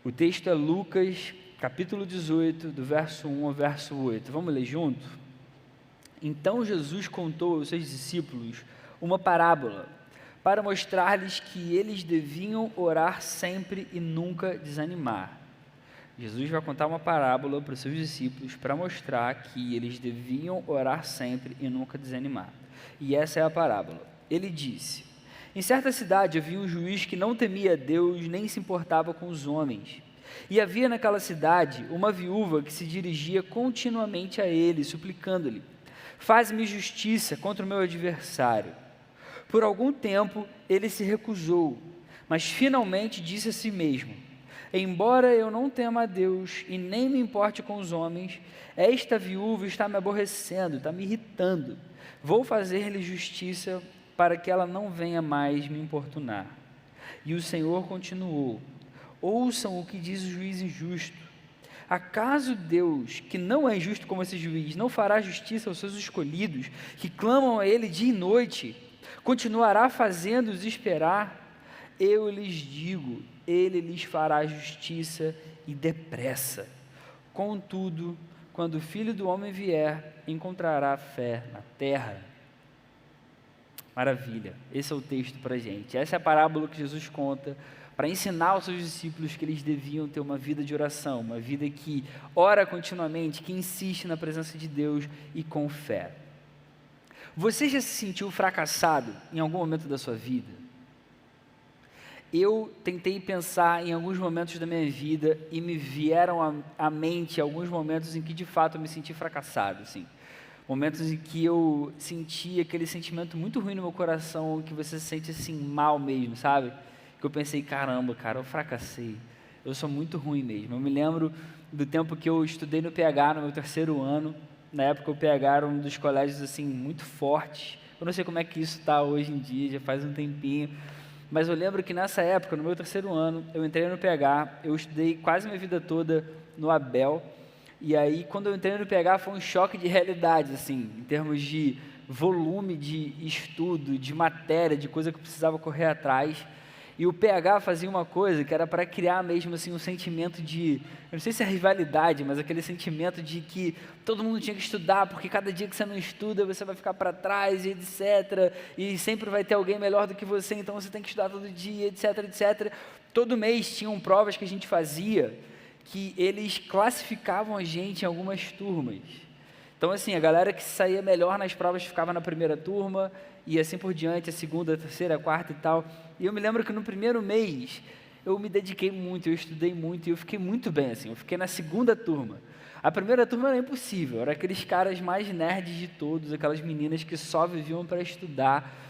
O texto é Lucas, capítulo 18, do verso 1 ao verso 8. Vamos ler junto? Então Jesus contou aos seus discípulos uma parábola, para mostrar-lhes que eles deviam orar sempre e nunca desanimar. Jesus vai contar uma parábola para os seus discípulos para mostrar que eles deviam orar sempre e nunca desanimar. E essa é a parábola. Ele disse: em certa cidade havia um juiz que não temia Deus nem se importava com os homens. E havia naquela cidade uma viúva que se dirigia continuamente a ele, suplicando-lhe: faz-me justiça contra o meu adversário. Por algum tempo ele se recusou, mas finalmente disse a si mesmo: embora eu não tema a Deus e nem me importe com os homens, esta viúva está me aborrecendo, está me irritando. Vou fazer-lhe justiça para que ela não venha mais me importunar. E o Senhor continuou: ouçam o que diz o juiz injusto. Acaso Deus, que não é injusto como esse juiz, não fará justiça aos seus escolhidos, que clamam a Ele dia e noite? Continuará fazendo-os esperar? Eu lhes digo, Ele lhes fará justiça e depressa. Contudo, quando o Filho do Homem vier, encontrará fé na terra. Maravilha, esse é o texto para a gente. Essa é a parábola que Jesus conta para ensinar aos seus discípulos que eles deviam ter uma vida de oração, uma vida que ora continuamente, que insiste na presença de Deus e com fé. Você já se sentiu fracassado em algum momento da sua vida? Eu tentei pensar em alguns momentos da minha vida e me vieram à mente alguns momentos em que de fato eu me senti fracassado, assim. Momentos em que eu senti aquele sentimento muito ruim no meu coração, que você se sente assim mal mesmo, sabe? Que eu pensei, caramba, cara, eu fracassei, eu sou muito ruim mesmo. Eu me lembro do tempo que eu estudei no PH, no meu terceiro ano. Na época o PH era um dos colégios assim muito fortes. Eu não sei como é que isso está hoje em dia, já faz um tempinho. Mas eu lembro que nessa época, no meu terceiro ano, eu entrei no PH, eu estudei quase minha vida toda no Abel. E aí, quando eu entrei no PH, foi um choque de realidade, assim, em termos de volume de estudo, de matéria, de coisa que eu precisava correr atrás. E o PH fazia uma coisa que era para criar mesmo assim um sentimento de, eu não sei se é rivalidade, mas aquele sentimento de que todo mundo tinha que estudar, porque cada dia que você não estuda, você vai ficar para trás, e etc. E sempre vai ter alguém melhor do que você, então você tem que estudar todo dia, etc, etc. Todo mês tinham provas que a gente fazia, que eles classificavam a gente em algumas turmas. Então, assim, a galera que saía melhor nas provas ficava na primeira turma, e assim por diante, a segunda, a terceira, a quarta e tal. E eu me lembro que no primeiro mês, eu me dediquei muito, eu estudei muito, e eu fiquei muito bem, assim, eu fiquei na segunda turma. A primeira turma era impossível, era aqueles caras mais nerds de todos, aquelas meninas que só viviam para estudar.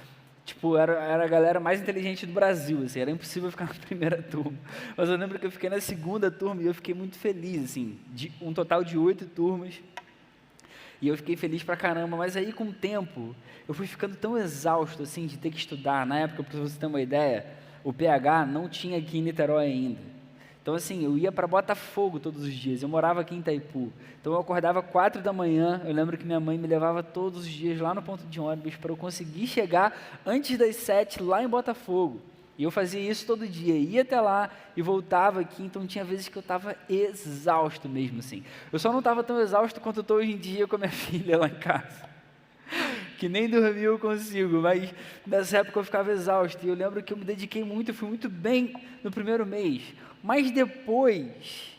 Tipo, era a galera mais inteligente do Brasil, assim, era impossível ficar na primeira turma. Mas eu lembro que eu fiquei na segunda turma e eu fiquei muito feliz, assim, de um total de 8 turmas. E eu fiquei feliz pra caramba, mas aí com o tempo, eu fui ficando tão exausto, assim, de ter que estudar. Na época, para você ter uma ideia, o PH não tinha aqui em Niterói ainda. Então, assim, eu ia para Botafogo todos os dias, eu morava aqui em Itaipu. Então, eu acordava 4 da manhã, eu lembro que minha mãe me levava todos os dias lá no ponto de ônibus para eu conseguir chegar antes das 7 lá em Botafogo. E eu fazia isso todo dia, ia até lá e voltava aqui, então tinha vezes que eu estava exausto mesmo, assim. Eu só não estava tão exausto quanto eu estou hoje em dia com a minha filha lá em casa, que nem dormir eu consigo, mas nessa época eu ficava exausto, e eu lembro que eu me dediquei muito, eu fui muito bem no primeiro mês, mas depois,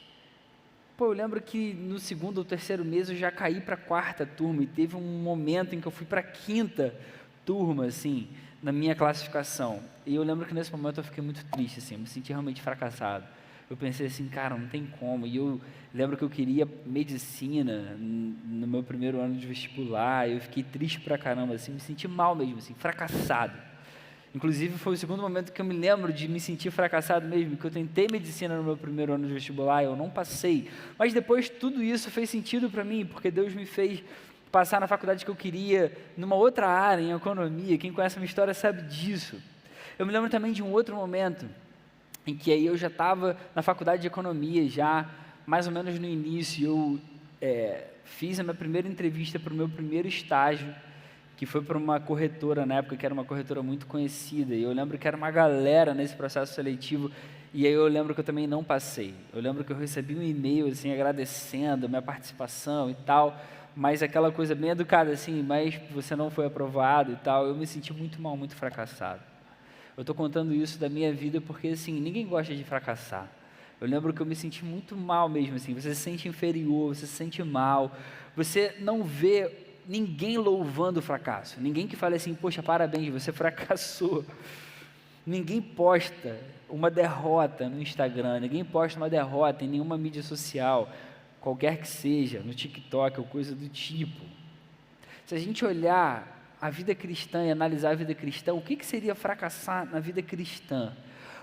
eu lembro que no segundo ou terceiro mês eu já caí para a quarta turma, e teve um momento em que eu fui para a quinta turma, assim, na minha classificação. E eu lembro que nesse momento eu fiquei muito triste, assim, eu me senti realmente fracassado. Eu pensei assim, cara, não tem como. E eu lembro que eu queria medicina no meu primeiro ano de vestibular, e eu fiquei triste pra caramba, assim, me senti mal mesmo, assim, fracassado. Inclusive foi o segundo momento que eu me lembro de me sentir fracassado mesmo, que eu tentei medicina no meu primeiro ano de vestibular, eu não passei. Mas depois tudo isso fez sentido para mim, porque Deus me fez passar na faculdade que eu queria, numa outra área, em economia. Quem conhece a minha história sabe disso. Eu me lembro também de um outro momento, em que aí eu já estava na faculdade de economia, já mais ou menos no início, eu fiz a minha primeira entrevista para o meu primeiro estágio, que foi para uma corretora, na época que era uma corretora muito conhecida, e eu lembro que era uma galera nesse processo seletivo, E aí eu lembro que eu também não passei. Eu lembro que eu recebi um e-mail, assim, agradecendo a minha participação e tal, mas aquela coisa bem educada, assim, mas você não foi aprovado e tal. Eu me senti muito mal, muito fracassado. Eu estou contando isso da minha vida porque, assim, ninguém gosta de fracassar. Eu lembro que eu me senti muito mal mesmo, assim, você se sente inferior, você se sente mal, você não vê ninguém louvando o fracasso, ninguém que fale assim, poxa, parabéns, você fracassou. Ninguém posta uma derrota no Instagram, ninguém posta uma derrota em nenhuma mídia social, qualquer que seja, no TikTok ou coisa do tipo. Se a gente olhar a vida cristã e analisar a vida cristã, o que seria fracassar na vida cristã?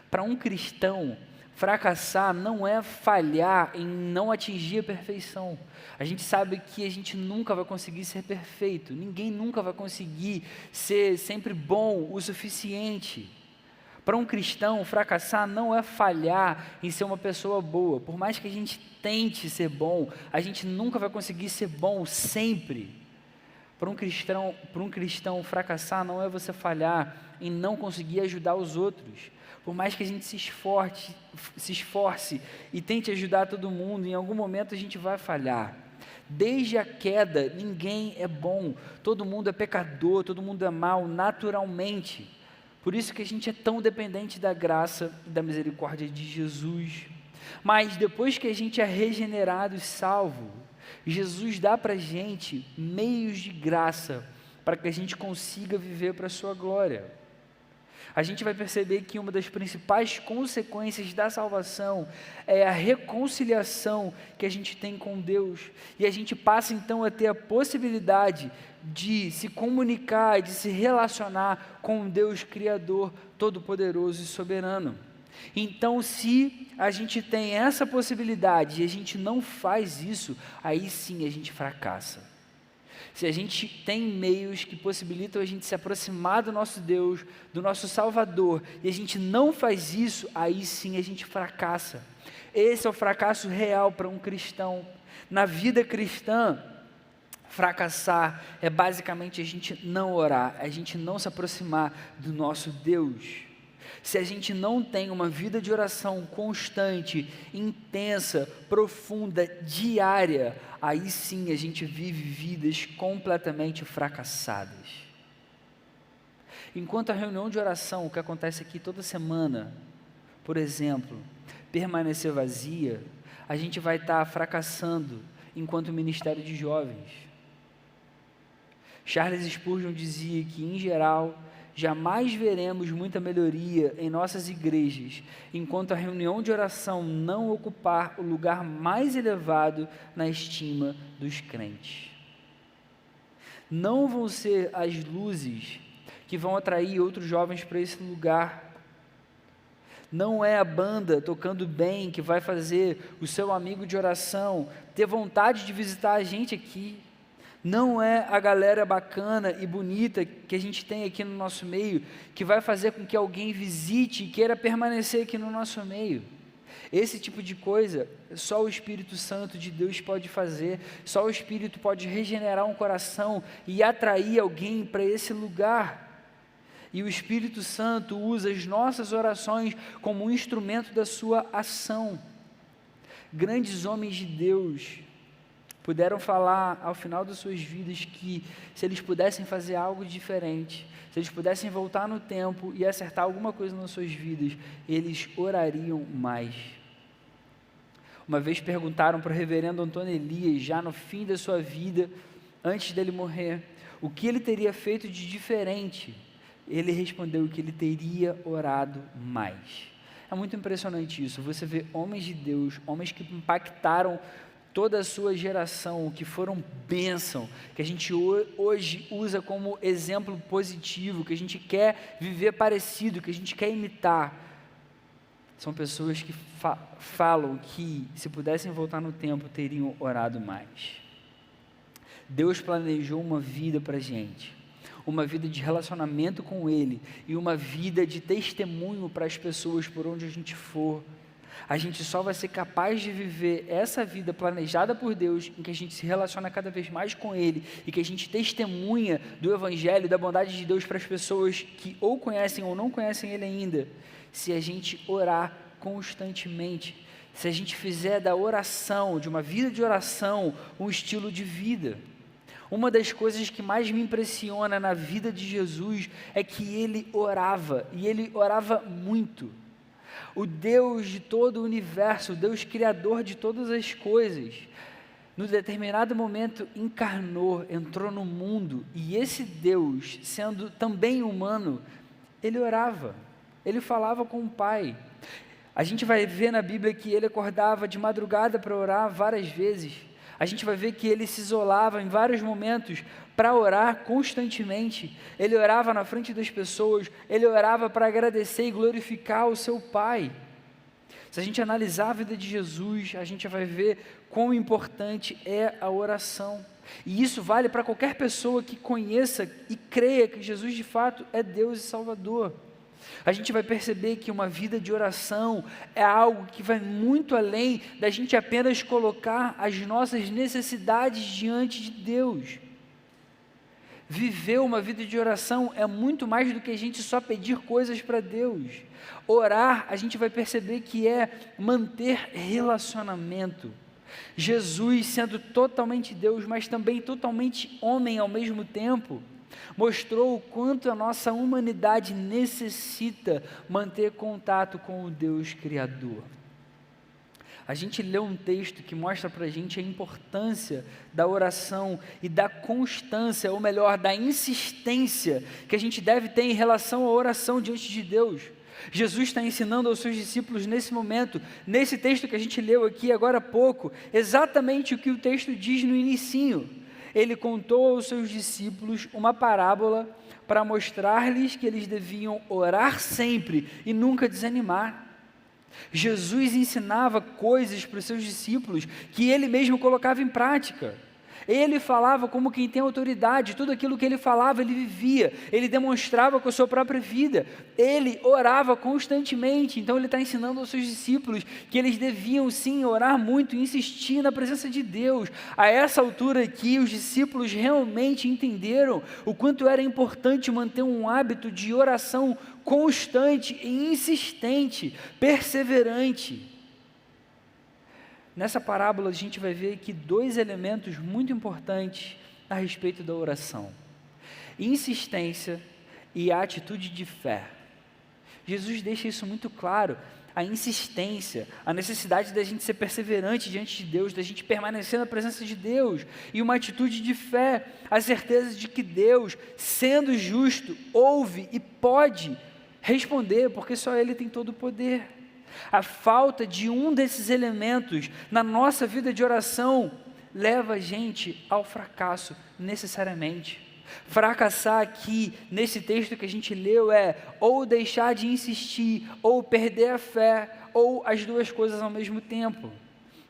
Para um cristão, fracassar não é falhar em não atingir a perfeição. A gente sabe que a gente nunca vai conseguir ser perfeito, ninguém nunca vai conseguir ser sempre bom o suficiente. Para um cristão, fracassar não é falhar em ser uma pessoa boa. Por mais que a gente tente ser bom, a gente nunca vai conseguir ser bom sempre. Para um cristão, fracassar não é você falhar em não conseguir ajudar os outros. Por mais que a gente se esforce e tente ajudar todo mundo, em algum momento a gente vai falhar. Desde a queda, ninguém é bom, todo mundo é pecador, todo mundo é mau, naturalmente. Por isso que a gente é tão dependente da graça e da misericórdia de Jesus. Mas depois que a gente é regenerado e salvo, Jesus dá para a gente meios de graça para que a gente consiga viver para a sua glória. A gente vai perceber que uma das principais consequências da salvação é a reconciliação que a gente tem com Deus. E a gente passa então a ter a possibilidade de se comunicar, de se relacionar com um Deus Criador, Todo-Poderoso e Soberano. Então, se a gente tem essa possibilidade e a gente não faz isso, aí sim a gente fracassa. Se a gente tem meios que possibilitam a gente se aproximar do nosso Deus, do nosso Salvador, e a gente não faz isso, aí sim a gente fracassa. Esse é o fracasso real para um cristão. Na vida cristã, fracassar é basicamente a gente não orar, a gente não se aproximar do nosso Deus. Se a gente não tem uma vida de oração constante, intensa, profunda, diária, aí sim a gente vive vidas completamente fracassadas. Enquanto a reunião de oração, que acontece aqui toda semana, por exemplo, permanecer vazia, a gente vai estar fracassando enquanto ministério de jovens. Charles Spurgeon dizia que, em geral, jamais veremos muita melhoria em nossas igrejas, enquanto a reunião de oração não ocupar o lugar mais elevado na estima dos crentes. Não vão ser as luzes que vão atrair outros jovens para esse lugar. Não é a banda tocando bem que vai fazer o seu amigo de oração ter vontade de visitar a gente aqui. Não é a galera bacana e bonita que a gente tem aqui no nosso meio que vai fazer com que alguém visite e queira permanecer aqui no nosso meio. Esse tipo de coisa, só o Espírito Santo de Deus pode fazer, só o Espírito pode regenerar um coração e atrair alguém para esse lugar. E o Espírito Santo usa as nossas orações como um instrumento da sua ação. Grandes homens de Deus puderam falar ao final das suas vidas que se eles pudessem fazer algo diferente, se eles pudessem voltar no tempo e acertar alguma coisa nas suas vidas, eles orariam mais. Uma vez perguntaram para o reverendo Antônio Elias, já no fim da sua vida, antes dele morrer, o que ele teria feito de diferente. Ele respondeu que ele teria orado mais. É muito impressionante isso, você vê homens de Deus, homens que impactaram toda a sua geração, que foram bênção, que a gente hoje usa como exemplo positivo, que a gente quer viver parecido, que a gente quer imitar. São pessoas que falam que, se pudessem voltar no tempo, teriam orado mais. Deus planejou uma vida para a gente, uma vida de relacionamento com Ele e uma vida de testemunho para as pessoas por onde a gente for. A gente só vai ser capaz de viver essa vida planejada por Deus, em que a gente se relaciona cada vez mais com Ele e que a gente testemunha do Evangelho, da bondade de Deus para as pessoas que ou conhecem ou não conhecem Ele ainda, se a gente orar constantemente, se a gente fizer da oração, de uma vida de oração, um estilo de vida. Uma das coisas que mais me impressiona na vida de Jesus é que ele orava, e ele orava muito. O Deus de todo o universo, o Deus criador de todas as coisas, no determinado momento encarnou, entrou no mundo, e esse Deus, sendo também humano, ele orava, ele falava com o Pai. A gente vai ver na Bíblia que ele acordava de madrugada para orar várias vezes. A gente vai ver que ele se isolava em vários momentos para orar constantemente. Ele orava na frente das pessoas, ele orava para agradecer e glorificar o seu Pai. Se a gente analisar a vida de Jesus, a gente vai ver quão importante é a oração. E isso vale para qualquer pessoa que conheça e creia que Jesus de fato é Deus e Salvador. A gente vai perceber que uma vida de oração é algo que vai muito além da gente apenas colocar as nossas necessidades diante de Deus. Viver uma vida de oração é muito mais do que a gente só pedir coisas para Deus. Orar, a gente vai perceber que é manter relacionamento. Jesus, sendo totalmente Deus, mas também totalmente homem ao mesmo tempo, mostrou o quanto a nossa humanidade necessita manter contato com o Deus Criador. A gente lê um texto que mostra para a gente a importância da oração e da constância, ou melhor, da insistência que a gente deve ter em relação à oração diante de Deus. Jesus está ensinando aos seus discípulos nesse momento, nesse texto que a gente leu aqui agora há pouco, exatamente o que o texto diz no inicinho. Ele contou aos seus discípulos uma parábola para mostrar-lhes que eles deviam orar sempre e nunca desanimar. Jesus ensinava coisas para os seus discípulos que ele mesmo colocava em prática. Ele falava como quem tem autoridade, tudo aquilo que ele falava, ele vivia, ele demonstrava com a sua própria vida, ele orava constantemente. Então ele está ensinando aos seus discípulos que eles deviam sim orar muito, insistir na presença de Deus. A essa altura aqui, os discípulos realmente entenderam o quanto era importante manter um hábito de oração constante e insistente, perseverante. Nessa parábola a gente vai ver que dois elementos muito importantes a respeito da oração: insistência e a atitude de fé. Jesus deixa isso muito claro, a insistência, a necessidade da gente ser perseverante diante de Deus, da gente permanecer na presença de Deus, e uma atitude de fé, a certeza de que Deus, sendo justo, ouve e pode responder, porque só Ele tem todo o poder. A falta de um desses elementos na nossa vida de oração leva a gente ao fracasso, necessariamente. Fracassar aqui, nesse texto que a gente leu, é ou deixar de insistir, ou perder a fé, ou as duas coisas ao mesmo tempo.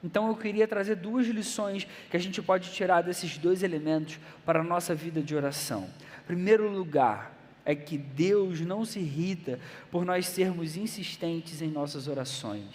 Então eu queria trazer duas lições que a gente pode tirar desses dois elementos para a nossa vida de oração. Em primeiro lugar, é que Deus não se irrita por nós sermos insistentes em nossas orações.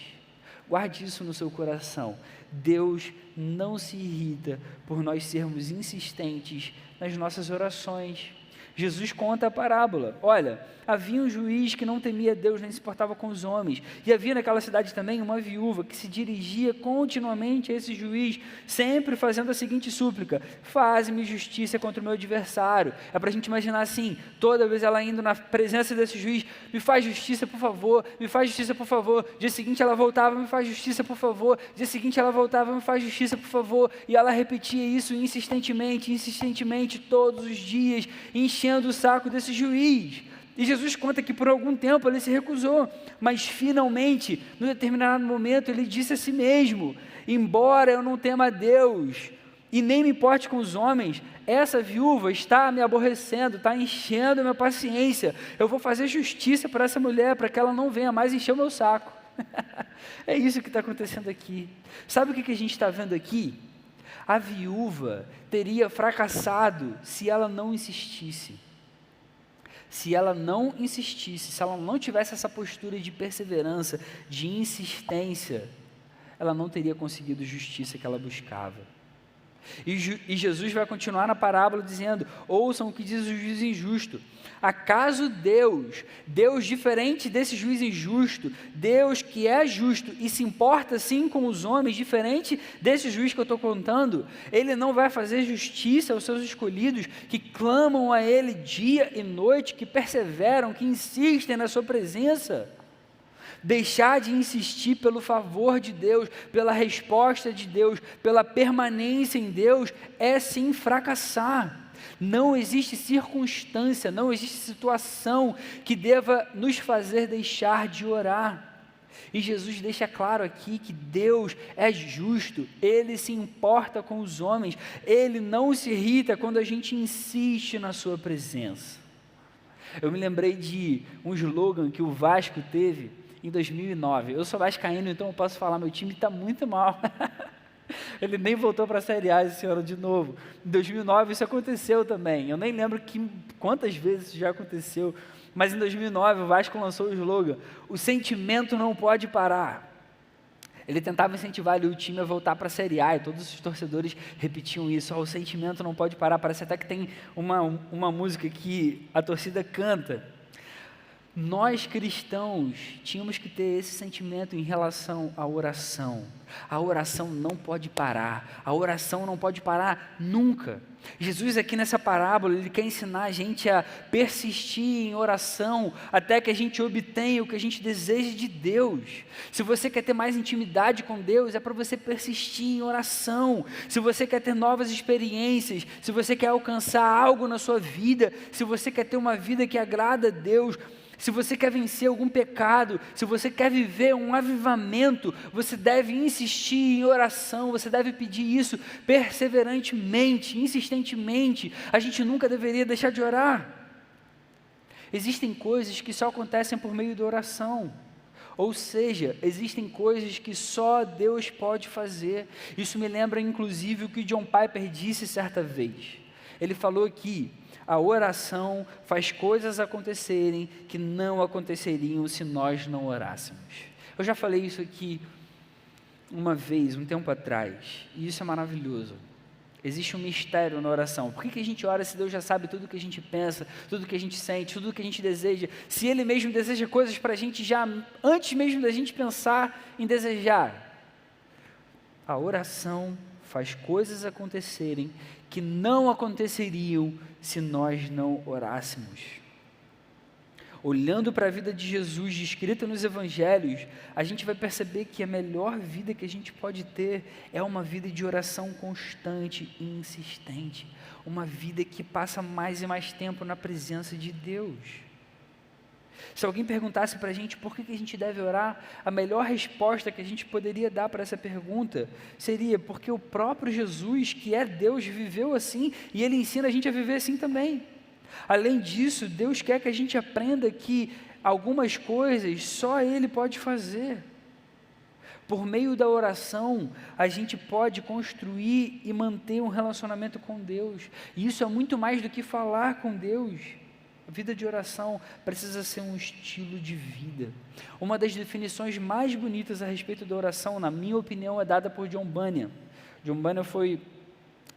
Guarde isso no seu coração. Deus não se irrita por nós sermos insistentes nas nossas orações. Jesus conta a parábola. Olha, havia um juiz que não temia Deus nem se portava com os homens. E havia naquela cidade também uma viúva que se dirigia continuamente a esse juiz, sempre fazendo a seguinte súplica: faze-me justiça contra o meu adversário. É para a gente imaginar assim, toda vez ela indo na presença desse juiz: me faz justiça, por favor, me faz justiça, por favor. Dia seguinte ela voltava: me faz justiça, por favor. Dia seguinte ela voltava: me faz justiça, por favor. E ela repetia isso insistentemente, todos os dias, enchendo o saco desse juiz. E Jesus conta que por algum tempo ele se recusou, mas finalmente, num determinado momento, ele disse a si mesmo: embora eu não tema a Deus e nem me importe com os homens, essa viúva está me aborrecendo, está enchendo a minha paciência, eu vou fazer justiça para essa mulher, para que ela não venha mais encher o meu saco. É isso que está acontecendo aqui. Sabe o que a gente está vendo aqui? A viúva teria fracassado se ela não insistisse. Se ela não insistisse, se ela não tivesse essa postura de perseverança, de insistência, ela não teria conseguido a justiça que ela buscava. E Jesus vai continuar na parábola dizendo: ouçam o que diz o juiz injusto. Acaso Deus diferente desse juiz injusto, Deus que é justo e se importa sim com os homens, diferente desse juiz que eu estou contando, Ele não vai fazer justiça aos seus escolhidos, que clamam a Ele dia e noite, que perseveram, que insistem na sua presença? Deixar de insistir pelo favor de Deus, pela resposta de Deus, pela permanência em Deus, é sim fracassar. Não existe circunstância, não existe situação que deva nos fazer deixar de orar. E Jesus deixa claro aqui que Deus é justo, Ele se importa com os homens, Ele não se irrita quando a gente insiste na sua presença. Eu me lembrei de um slogan que o Vasco teve em 2009, eu sou vascaíno, então eu posso falar, meu time está muito mal, ele nem voltou para a Série A esse ano de novo. Em 2009 isso aconteceu também, eu nem lembro quantas vezes isso já aconteceu, mas em 2009 o Vasco lançou o slogan: o sentimento não pode parar. Ele tentava incentivar ali o time a voltar para a Série A, e todos os torcedores repetiam isso: o sentimento não pode parar. Parece até que tem uma música que a torcida canta. Nós cristãos tínhamos que ter esse sentimento em relação à oração. A oração não pode parar, a oração não pode parar nunca. Jesus aqui nessa parábola, Ele quer ensinar a gente a persistir em oração, até que a gente obtenha o que a gente deseja de Deus. Se você quer ter mais intimidade com Deus, é para você persistir em oração. Se você quer ter novas experiências, se você quer alcançar algo na sua vida, se você quer ter uma vida que agrada a Deus, se você quer vencer algum pecado, se você quer viver um avivamento, você deve insistir em oração, você deve pedir isso perseverantemente, insistentemente. A gente nunca deveria deixar de orar. Existem coisas que só acontecem por meio da oração. Ou seja, existem coisas que só Deus pode fazer. Isso me lembra inclusive o que John Piper disse certa vez. Ele falou que a oração faz coisas acontecerem que não aconteceriam se nós não orássemos. Eu já falei isso aqui uma vez, um tempo atrás, e isso é maravilhoso. Existe um mistério na oração. Por que a gente ora se Deus já sabe tudo o que a gente pensa, tudo o que a gente sente, tudo o que a gente deseja? Se Ele mesmo deseja coisas para a gente já antes mesmo da gente pensar em desejar. A oração faz coisas acontecerem que não aconteceriam se nós não orássemos. Olhando para a vida de Jesus descrita nos evangelhos, a gente vai perceber que a melhor vida que a gente pode ter é uma vida de oração constante e insistente, uma vida que passa mais e mais tempo na presença de Deus. Se alguém perguntasse para a gente por que a gente deve orar, a melhor resposta que a gente poderia dar para essa pergunta seria porque o próprio Jesus, que é Deus, viveu assim e Ele ensina a gente a viver assim também. Além disso, Deus quer que a gente aprenda que algumas coisas só Ele pode fazer. Por meio da oração, a gente pode construir e manter um relacionamento com Deus. E isso é muito mais do que falar com Deus. A vida de oração precisa ser um estilo de vida. Uma das definições mais bonitas a respeito da oração, na minha opinião, é dada por John Bunyan. John Bunyan foi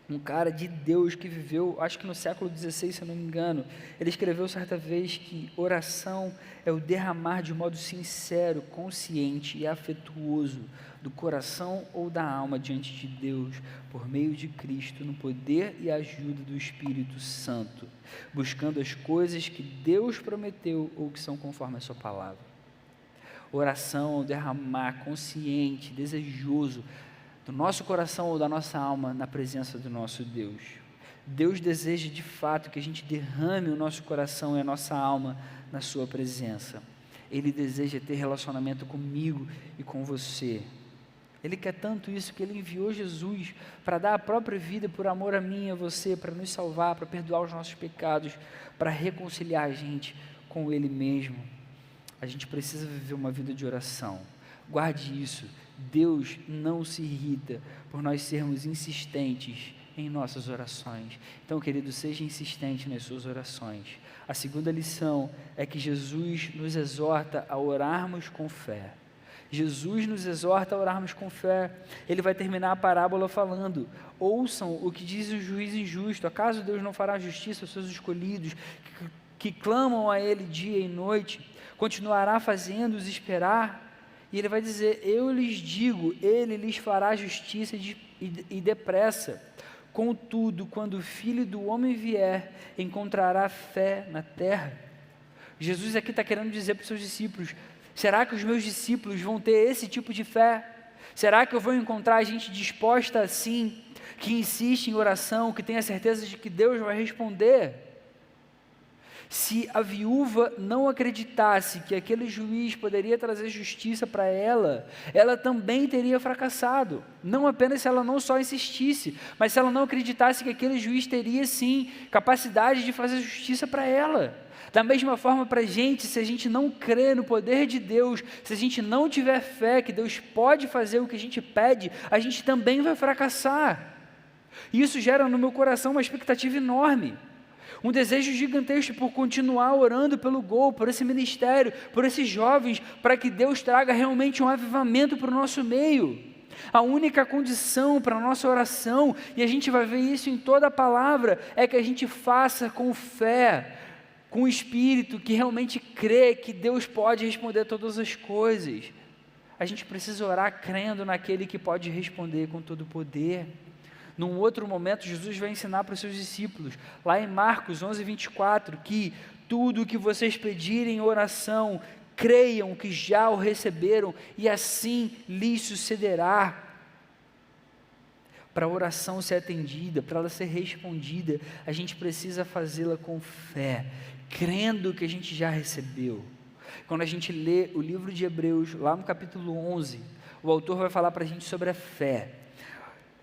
um cara de Deus que viveu, acho que no século XVI, se eu não me engano. Ele escreveu certa vez que oração é o derramar de modo sincero, consciente e afetuoso do coração ou da alma diante de Deus, por meio de Cristo, no poder e ajuda do Espírito Santo, buscando as coisas que Deus prometeu ou que são conforme a sua palavra. Oração é o derramar consciente, desejoso, do nosso coração ou da nossa alma na presença do nosso Deus. Deus deseja de fato que a gente derrame o nosso coração e a nossa alma na sua presença. Ele deseja ter relacionamento comigo e com você. Ele quer tanto isso que Ele enviou Jesus para dar a própria vida por amor a mim e a você, para nos salvar, para perdoar os nossos pecados, para reconciliar a gente com Ele mesmo. A gente precisa viver uma vida de oração. Guarde isso. Deus não se irrita por nós sermos insistentes em nossas orações. Então, querido, seja insistente nas suas orações. A segunda lição é que Jesus nos exorta a orarmos com fé. Jesus nos exorta a orarmos com fé. Ele vai terminar a parábola falando: ouçam o que diz o juiz injusto. Acaso Deus não fará justiça aos seus escolhidos, que clamam a Ele dia e noite? Continuará fazendo-os esperar? E Ele vai dizer: eu lhes digo, Ele lhes fará justiça e depressa. Contudo, quando o Filho do Homem vier, encontrará fé na terra? Jesus aqui está querendo dizer para os seus discípulos: será que os meus discípulos vão ter esse tipo de fé? Será que eu vou encontrar gente disposta assim, que insiste em oração, que tem a certeza de que Deus vai responder? Se a viúva não acreditasse que aquele juiz poderia trazer justiça para ela, ela também teria fracassado. Não apenas se ela não só insistisse, mas se ela não acreditasse que aquele juiz teria sim capacidade de fazer justiça para ela. Da mesma forma para a gente, se a gente não crê no poder de Deus, se a gente não tiver fé que Deus pode fazer o que a gente pede, a gente também vai fracassar. E isso gera no meu coração uma expectativa enorme. Um desejo gigantesco por continuar orando pelo Gol, por esse ministério, por esses jovens, para que Deus traga realmente um avivamento para o nosso meio. A única condição para a nossa oração, e a gente vai ver isso em toda a palavra, é que a gente faça com fé, com o Espírito, que realmente crê que Deus pode responder todas as coisas. A gente precisa orar crendo naquele que pode responder com todo o poder. Num outro momento, Jesus vai ensinar para os seus discípulos, lá em Marcos 11:24, que tudo o que vocês pedirem em oração, creiam que já o receberam e assim lhes sucederá. Para a oração ser atendida, para ela ser respondida, a gente precisa fazê-la com fé, crendo que a gente já recebeu. Quando a gente lê o livro de Hebreus, lá no capítulo 11, o autor vai falar para a gente sobre a fé.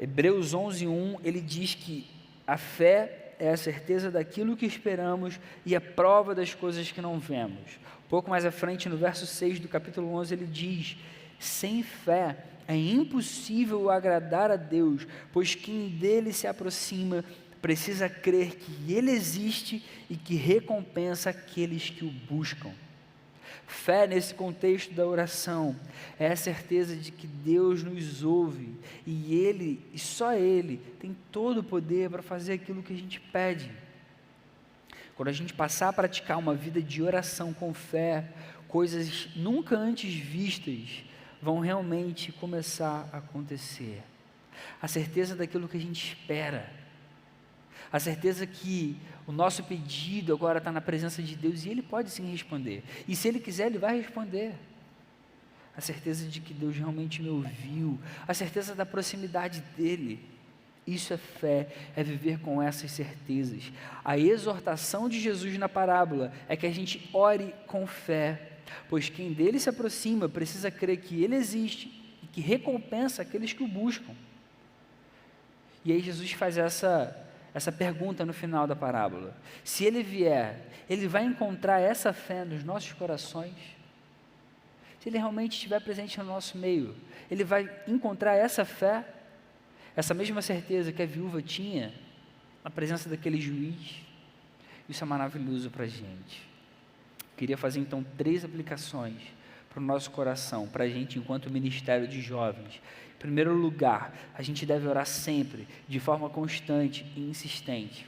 Hebreus 11:1, ele diz que a fé é a certeza daquilo que esperamos e a prova das coisas que não vemos. Um pouco mais à frente, no verso 6 do capítulo 11, ele diz: sem fé é impossível agradar a Deus, pois quem dele se aproxima precisa crer que ele existe e que recompensa aqueles que o buscam. Fé, nesse contexto da oração, é a certeza de que Deus nos ouve e Ele, e só Ele, tem todo o poder para fazer aquilo que a gente pede. Quando a gente passar a praticar uma vida de oração com fé, coisas nunca antes vistas vão realmente começar a acontecer. A certeza daquilo que a gente espera, a certeza que o nosso pedido agora está na presença de Deus e Ele pode sim responder. E se Ele quiser, Ele vai responder. A certeza de que Deus realmente me ouviu, a certeza da proximidade dEle. Isso é fé, é viver com essas certezas. A exortação de Jesus na parábola é que a gente ore com fé, pois quem dele se aproxima precisa crer que Ele existe e que recompensa aqueles que o buscam. E aí Jesus faz essa pergunta no final da parábola: se Ele vier, Ele vai encontrar essa fé nos nossos corações? Se Ele realmente estiver presente no nosso meio, Ele vai encontrar essa fé, essa mesma certeza que a viúva tinha na presença daquele juiz? Isso é maravilhoso para a gente. Queria fazer então 3 aplicações para o nosso coração, para a gente enquanto ministério de jovens. Em primeiro lugar, a gente deve orar sempre, de forma constante e insistente.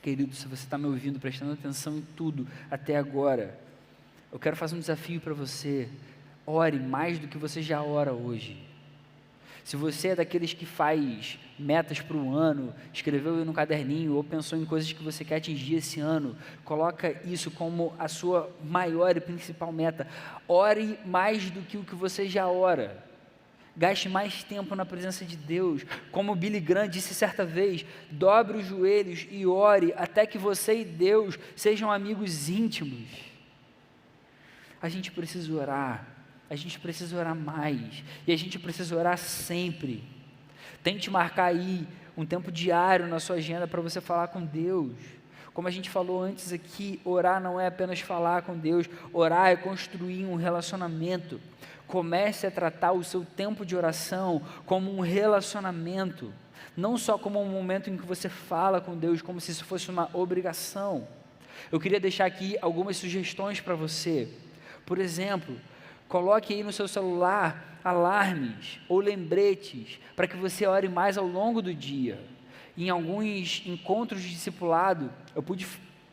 Querido, se você está me ouvindo, prestando atenção em tudo até agora, eu quero fazer um desafio para você. Ore mais do que você já ora hoje. Se você é daqueles que faz metas para o ano, escreveu no caderninho ou pensou em coisas que você quer atingir esse ano, coloca isso como a sua maior e principal meta. Ore mais do que o que você já ora. Gaste mais tempo na presença de Deus. Como Billy Graham disse certa vez: dobre os joelhos e ore até que você e Deus sejam amigos íntimos. A gente precisa orar. A gente precisa orar mais, e a gente precisa orar sempre. Tente marcar aí um tempo diário na sua agenda para você falar com Deus. Como a gente falou antes aqui, orar não é apenas falar com Deus, orar é construir um relacionamento. Comece a tratar o seu tempo de oração como um relacionamento, não só como um momento em que você fala com Deus, como se isso fosse uma obrigação. Eu queria deixar aqui algumas sugestões para você. Por exemplo, Coloque aí no seu celular alarmes ou lembretes para que você ore mais ao longo do dia. Em alguns encontros de discipulado, eu pude,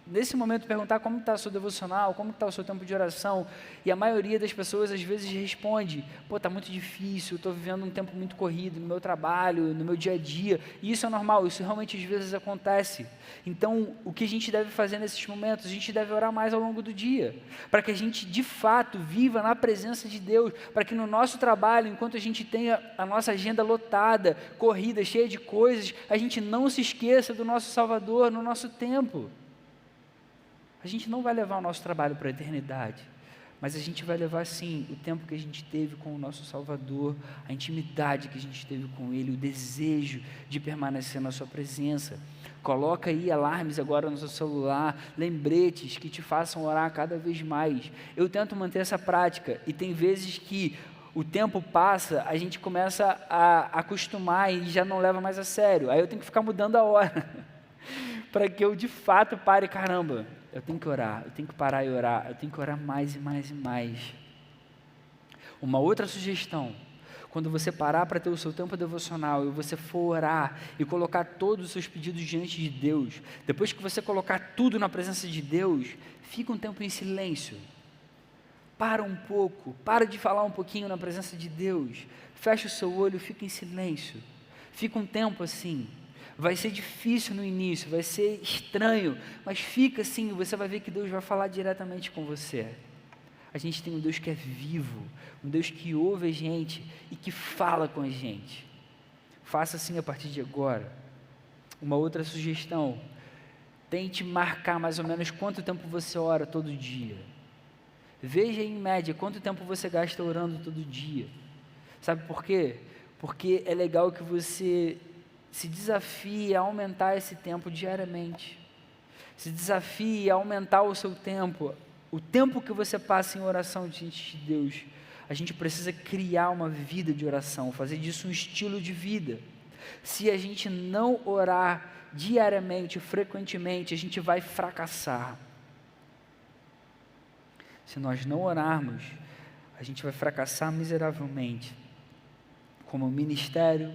nesse momento, perguntar como está o seu devocional, como está o seu tempo de oração, e a maioria das pessoas às vezes responde: pô, está muito difícil, estou vivendo um tempo muito corrido no meu trabalho, no meu dia a dia, e isso é normal, isso realmente às vezes acontece. Então, o que a gente deve fazer nesses momentos? A gente deve orar mais ao longo do dia, para que a gente de fato viva na presença de Deus, para que no nosso trabalho, enquanto a gente tenha a nossa agenda lotada, corrida, cheia de coisas, a gente não se esqueça do nosso Salvador no nosso tempo. A gente não vai levar o nosso trabalho para a eternidade, mas a gente vai levar sim o tempo que a gente teve com o nosso Salvador, a intimidade que a gente teve com Ele, o desejo de permanecer na sua presença. Coloca aí alarmes agora no seu celular, lembretes que te façam orar cada vez mais. Eu tento manter essa prática, e tem vezes que o tempo passa, a gente começa a acostumar e já não leva mais a sério, aí eu tenho que ficar mudando a hora, para que eu de fato pare, caramba, eu tenho que orar, eu tenho que parar e orar, eu tenho que orar mais e mais e mais. Uma outra sugestão: quando você parar para ter o seu tempo devocional e você for orar e colocar todos os seus pedidos diante de Deus, depois que você colocar tudo na presença de Deus, fica um tempo em silêncio. Para um pouco, para de falar um pouquinho na presença de Deus, fecha o seu olho, fica em silêncio, fica um tempo assim. Vai ser difícil no início, vai ser estranho, mas fica assim, você vai ver que Deus vai falar diretamente com você. A gente tem um Deus que é vivo, um Deus que ouve a gente e que fala com a gente. Faça assim a partir de agora. Uma outra sugestão: tente marcar mais ou menos quanto tempo você ora todo dia. Veja em média quanto tempo você gasta orando todo dia. Sabe por quê? Porque é legal que você se desafie a aumentar esse tempo diariamente. Se desafie a aumentar o seu tempo, o tempo que você passa em oração diante de Deus. A gente precisa criar uma vida de oração, fazer disso um estilo de vida. Se a gente não orar diariamente, frequentemente, a gente vai fracassar. Se nós não orarmos, a gente vai fracassar miseravelmente, como ministério,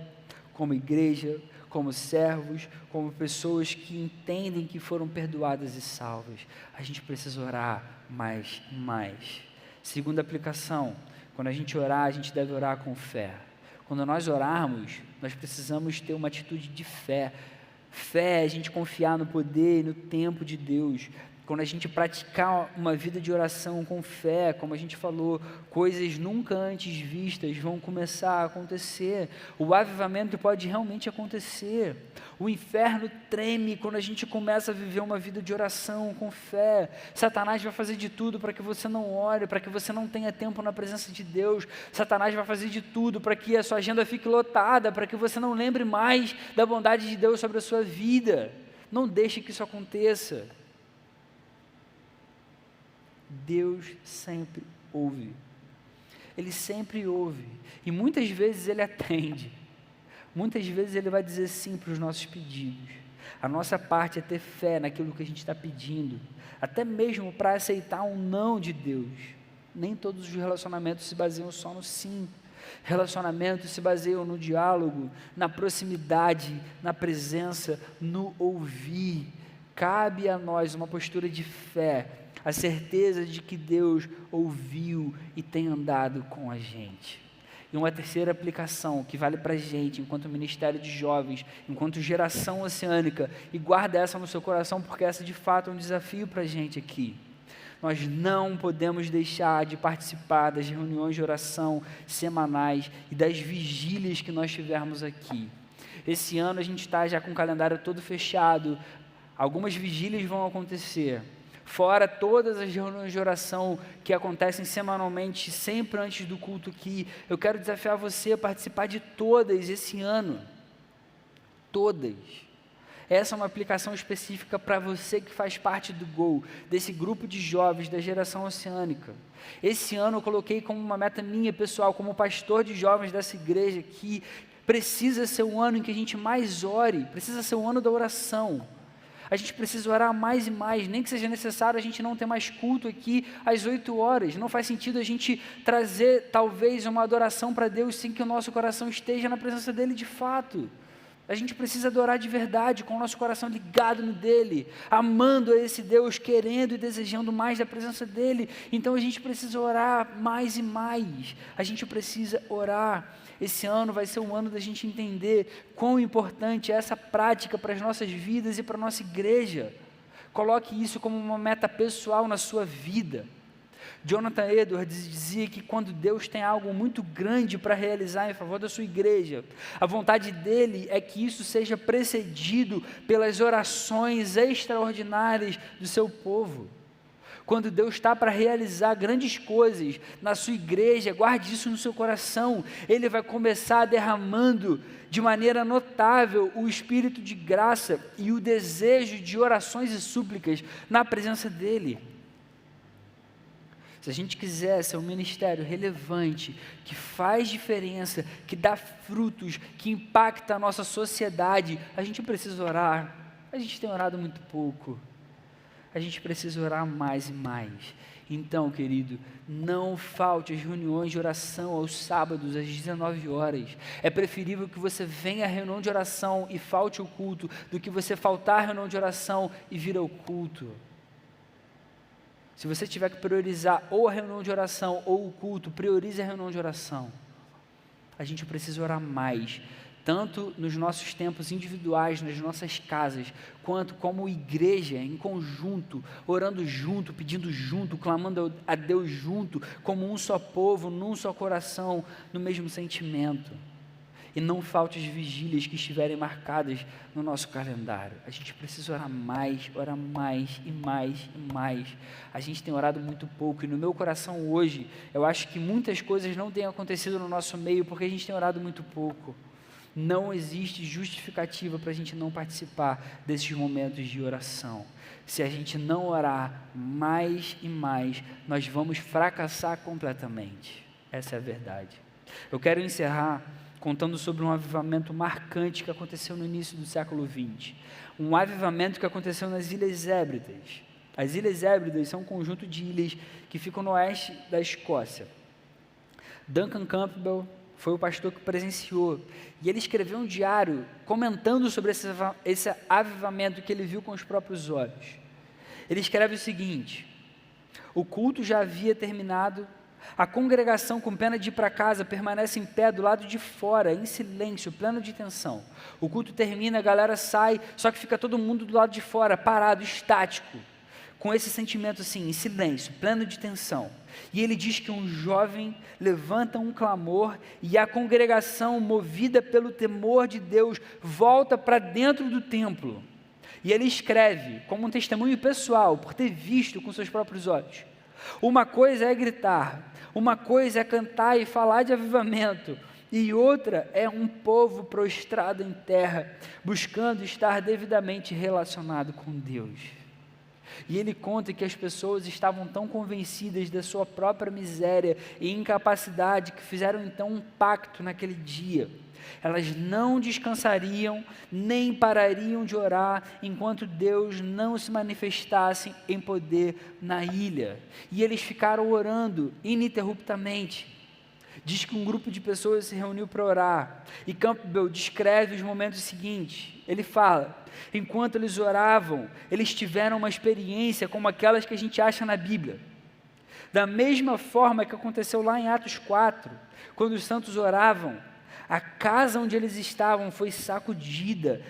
como igreja, como servos, como pessoas que entendem que foram perdoadas e salvas. A gente precisa orar mais. Segunda aplicação: quando a gente orar, a gente deve orar com fé. Quando nós orarmos, nós precisamos ter uma atitude de fé. Fé é a gente confiar no poder e no tempo de Deus. Quando a gente praticar uma vida de oração com fé, como a gente falou, coisas nunca antes vistas vão começar a acontecer. O avivamento pode realmente acontecer. O inferno treme quando a gente começa a viver uma vida de oração com fé. Satanás vai fazer de tudo para que você não ore, para que você não tenha tempo na presença de Deus. Satanás vai fazer de tudo para que a sua agenda fique lotada, para que você não lembre mais da bondade de Deus sobre a sua vida. Não deixe que isso aconteça. Deus sempre ouve, Ele sempre ouve, e muitas vezes Ele atende, muitas vezes Ele vai dizer sim para os nossos pedidos. A nossa parte é ter fé naquilo que a gente está pedindo, até mesmo para aceitar um não de Deus. Nem todos os relacionamentos se baseiam só no sim. Relacionamentos se baseiam no diálogo, na proximidade, na presença, no ouvir. Cabe a nós uma postura de fé, a certeza de que Deus ouviu e tem andado com a gente. E uma terceira aplicação que vale para a gente, enquanto Ministério de Jovens, enquanto geração oceânica, e guarda essa no seu coração, porque essa de fato é um desafio para a gente aqui. Nós não podemos deixar de participar das reuniões de oração semanais e das vigílias que nós tivermos aqui. Esse ano a gente está já com o calendário todo fechado, algumas vigílias vão acontecer, fora todas as reuniões de oração que acontecem semanalmente, sempre antes do culto aqui. Eu quero desafiar você a participar de todas esse ano. Todas. Essa é uma aplicação específica para você que faz parte do GOL, desse grupo de jovens da geração oceânica. Esse ano eu coloquei como uma meta minha pessoal, como pastor de jovens dessa igreja, que precisa ser o ano em que a gente mais ore, precisa ser o ano da oração. A gente precisa orar mais e mais, nem que seja necessário a gente não ter mais culto aqui às 8 horas. Não faz sentido a gente trazer talvez uma adoração para Deus sem que o nosso coração esteja na presença dEle de fato. A gente precisa adorar de verdade, com o nosso coração ligado no dEle, amando a esse Deus, querendo e desejando mais da presença dEle. Então a gente precisa orar mais e mais, a gente precisa orar. Esse ano vai ser um ano da gente entender quão importante é essa prática para as nossas vidas e para a nossa igreja. Coloque isso como uma meta pessoal na sua vida. Jonathan Edwards dizia que quando Deus tem algo muito grande para realizar em favor da sua igreja, a vontade dele é que isso seja precedido pelas orações extraordinárias do seu povo. Quando Deus está para realizar grandes coisas na sua igreja, guarde isso no seu coração, Ele vai começar derramando de maneira notável o espírito de graça e o desejo de orações e súplicas na presença dEle. Se a gente quiser ser um ministério relevante, que faz diferença, que dá frutos, que impacta a nossa sociedade, a gente precisa orar. A gente tem orado muito pouco. A gente precisa orar mais e mais. Então, querido, não falte às reuniões de oração aos sábados, às 19 horas. É preferível que você venha à reunião de oração e falte o culto, do que você faltar à reunião de oração e vir ao culto. Se você tiver que priorizar ou a reunião de oração ou o culto, priorize a reunião de oração. A gente precisa orar mais, tanto nos nossos tempos individuais, nas nossas casas, quanto como igreja, em conjunto, orando junto, pedindo junto, clamando a Deus junto, como um só povo, num só coração, no mesmo sentimento. E não falte as vigílias que estiverem marcadas no nosso calendário. A gente precisa orar mais e mais e mais. A gente tem orado muito pouco, e no meu coração hoje, eu acho que muitas coisas não têm acontecido no nosso meio, porque a gente tem orado muito pouco. Não existe justificativa para a gente não participar desses momentos de oração. Se a gente não orar mais e mais, nós vamos fracassar completamente. Essa é a verdade. Eu quero encerrar contando sobre um avivamento marcante que aconteceu no início do século XX. Um avivamento que aconteceu nas Ilhas Hébridas. As Ilhas Hébridas são um conjunto de ilhas que ficam no oeste da Escócia. Duncan Campbell foi o pastor que presenciou, e ele escreveu um diário comentando sobre esse avivamento que ele viu com os próprios olhos. Ele escreve o seguinte: o culto já havia terminado. A congregação, com pena de ir para casa, permanece em pé do lado de fora, em silêncio, pleno de tensão. O culto termina, a galera sai, só que fica todo mundo do lado de fora, parado, estático, com esse sentimento assim, em silêncio, pleno de tensão. E ele diz que um jovem levanta um clamor e a congregação, movida pelo temor de Deus, volta para dentro do templo. E ele escreve, como um testemunho pessoal, por ter visto com seus próprios olhos: uma coisa é gritar, uma coisa é cantar e falar de avivamento, e outra é um povo prostrado em terra, buscando estar devidamente relacionado com Deus. E ele conta que as pessoas estavam tão convencidas da sua própria miséria e incapacidade que fizeram então um pacto naquele dia. Elas não descansariam, nem parariam de orar, enquanto Deus não se manifestasse em poder na ilha. E eles ficaram orando ininterruptamente. Diz que um grupo de pessoas se reuniu para orar, e Campbell descreve os momentos seguintes. Ele fala: enquanto eles oravam, eles tiveram uma experiência como aquelas que a gente acha na Bíblia. Da mesma forma que aconteceu lá em Atos 4, quando os santos oravam, a casa onde eles estavam foi sacudida,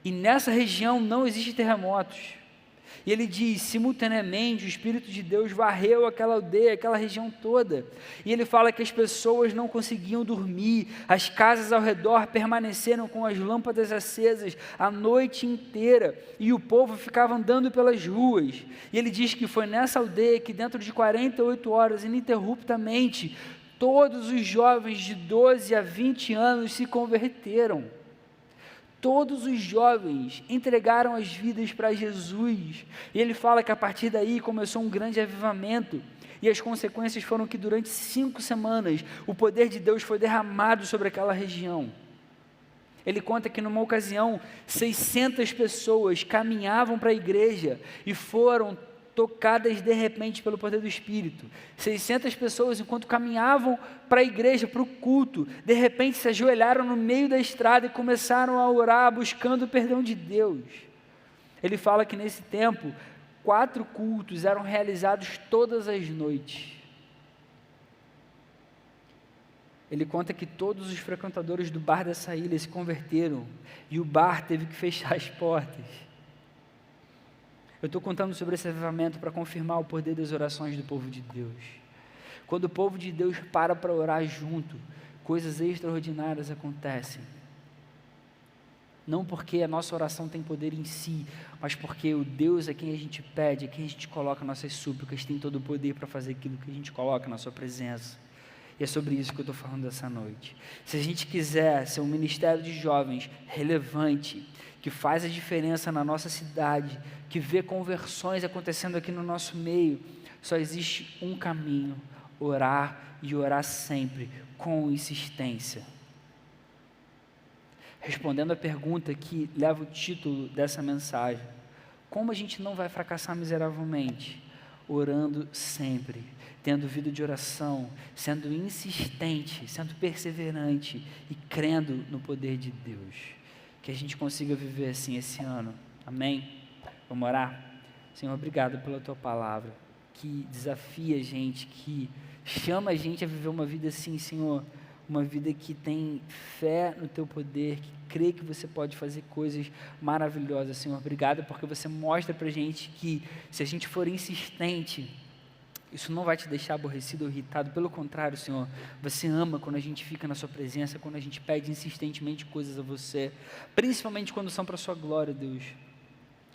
e nessa região não existem terremotos. E ele diz: simultaneamente o Espírito de Deus varreu aquela aldeia, aquela região toda. E ele fala que as pessoas não conseguiam dormir, as casas ao redor permaneceram com as lâmpadas acesas a noite inteira, e o povo ficava andando pelas ruas. E ele diz que foi nessa aldeia que dentro de 48 horas, ininterruptamente, todos os jovens de 12 a 20 anos se converteram. Todos os jovens entregaram as vidas para Jesus. E ele fala que a partir daí começou um grande avivamento. E as consequências foram que durante 5 semanas o poder de Deus foi derramado sobre aquela região. Ele conta que numa ocasião, 600 pessoas caminhavam para a igreja e foram tocadas de repente pelo poder do Espírito. 600 pessoas, enquanto caminhavam para a igreja, para o culto, de repente se ajoelharam no meio da estrada e começaram a orar, buscando o perdão de Deus. Ele fala que nesse tempo, 4 cultos eram realizados todas as noites. Ele conta que todos os frequentadores do bar dessa ilha se converteram e o bar teve que fechar as portas. Eu estou contando sobre esse avivamento para confirmar o poder das orações do povo de Deus. Quando o povo de Deus para orar junto, coisas extraordinárias acontecem. Não porque a nossa oração tem poder em si, mas porque o Deus a quem a gente pede, a quem a gente coloca nossas súplicas, tem todo o poder para fazer aquilo que a gente coloca na sua presença. E é sobre isso que eu estou falando dessa noite. Se a gente quiser ser um ministério de jovens relevante, que faz a diferença na nossa cidade, que vê conversões acontecendo aqui no nosso meio, só existe um caminho: orar e orar sempre, com insistência. Respondendo a pergunta que leva o título dessa mensagem: como a gente não vai fracassar miseravelmente? Orando sempre, tendo vida de oração, sendo insistente, sendo perseverante e crendo no poder de Deus. Que a gente consiga viver assim esse ano. Amém? Vamos orar? Senhor, obrigado pela Tua palavra, que desafia a gente, que chama a gente a viver uma vida assim, Senhor, uma vida que tem fé no Teu poder, que crê que você pode fazer coisas maravilhosas, Senhor. Obrigado porque você mostra pra gente que se a gente for insistente, isso não vai te deixar aborrecido ou irritado. Pelo contrário, Senhor, você ama quando a gente fica na sua presença, quando a gente pede insistentemente coisas a você, principalmente quando são para a sua glória, Deus.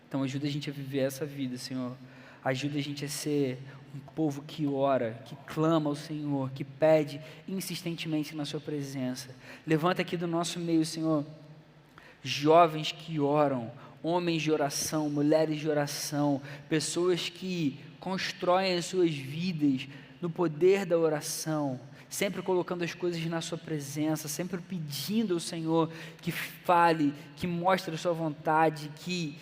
Então ajuda a gente a viver essa vida, Senhor. Ajuda a gente a ser um povo que ora, que clama ao Senhor, que pede insistentemente na sua presença. Levanta aqui do nosso meio, Senhor, jovens que oram, homens de oração, mulheres de oração, pessoas que constroem as suas vidas no poder da oração, sempre colocando as coisas na sua presença, sempre pedindo ao Senhor que fale, que mostre a sua vontade, que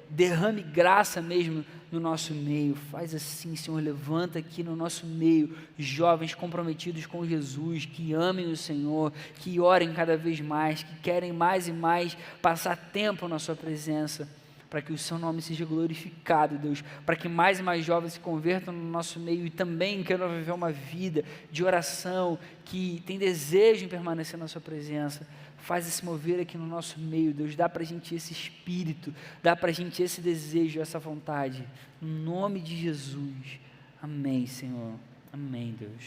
derrame graça mesmo no nosso meio. Faz assim, Senhor, levanta aqui no nosso meio jovens comprometidos com Jesus, que amem o Senhor, que orem cada vez mais, que querem mais e mais passar tempo na sua presença, para que o seu nome seja glorificado, Deus, para que mais e mais jovens se convertam no nosso meio e também queiram viver uma vida de oração, que tem desejo em permanecer na sua presença. Faz esse mover aqui no nosso meio, Deus, dá para a gente esse espírito, dá para a gente esse desejo, essa vontade, no nome de Jesus. Amém, Senhor. Amém, Deus.